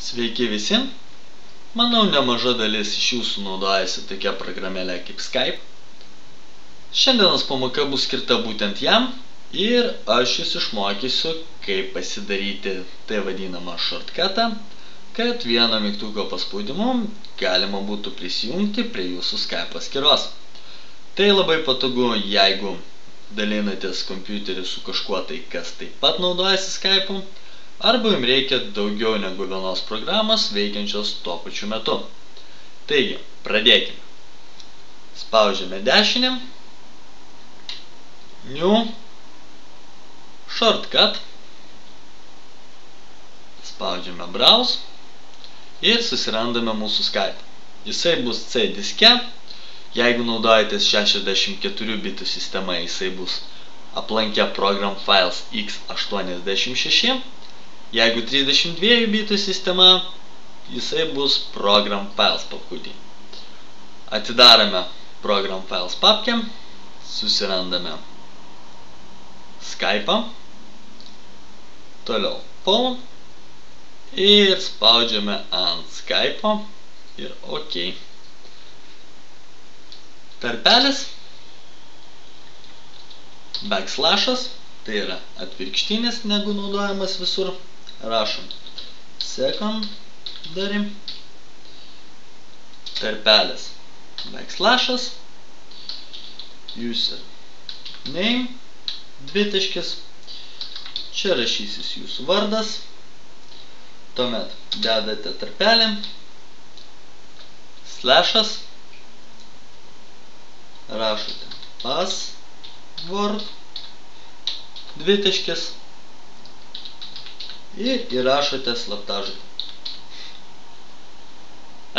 Sveiki visi. Manau, nemaža dalis iš jūsų naudojasi tokia programėlė kaip Skype. Šiandienos pamoka bus skirta būtent jam ir aš jūs išmokysiu, kaip pasidaryti tai vadinamą shortcutą, kad vieno mygtuko paspaudimu galima būtų prisijungti prie jūsų Skype paskyros. Tai labai patogu, jeigu dalinatės kompiuterį su kažkuo tai, kas taip pat naudojasi Skype'u, arba jums reikia daugiau negu vienos programos veikiančios tuo pačiu metu. Taigi, pradėkime. Spaudžiame dešinę, New, Shortcut, spaudžiame Browse ir susirandame mūsų Skype. Jisai bus C diske, jeigu naudojatės 64 bitų sistema, jisai bus aplankę Program Files x86, jeigu 32 bitų sistema, jisai bus Program Files papkutį. Atidarome Program Files papkę, susirandame Skype'ą, toliau Phone ir spaudžiame ant Skype'o ir OK. Tarpelis, backslashas, tai yra atvirkštinis negu naudojamas visur. Rašom secondary, tarpelis, backslashas, user name, dvitaškis, čia rašysis jūsų vardas, tuomet dedate tarpelį, slashas, rašote password, dvitaškis ir įrašote slaptažodį.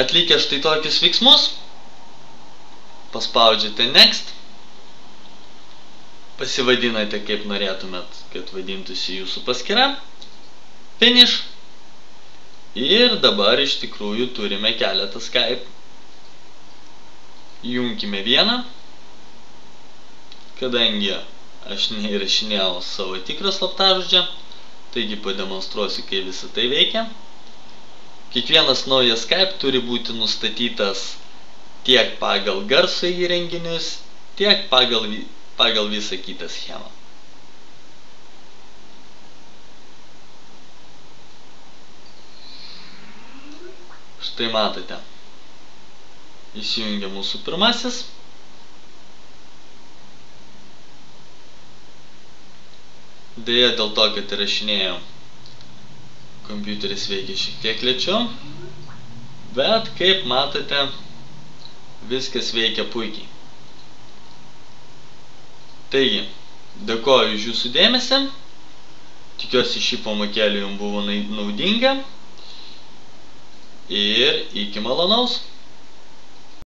Atlikę štai tokius veiksmus, paspaudžiate next, pasivadinate kaip norėtumėt, kad vadintųsi jūsų paskyra, finish ir dabar iš tikrųjų turime keletą Skype. Jungkime vieną, kadangi aš neįrašinėjau savo tikrą slaptažodžią, taigi pademonstruosiu, kaip visą tai veikia. Kiekvienas naujas Skype turi būti nustatytas tiek pagal garso įrenginius, tiek pagal visą kitą schemą. Štai matote, įsijungia mūsų pirmasis. Deja, dėl to, kad įrašinėjau, kompiuteris veikia šiek tiek lėčiau, bet kaip matote, viskas veikia puikiai. Taigi, dėkoju už jūsų dėmesį, tikiuosi šį pamokėlį jums buvo naudinga ir iki malonaus.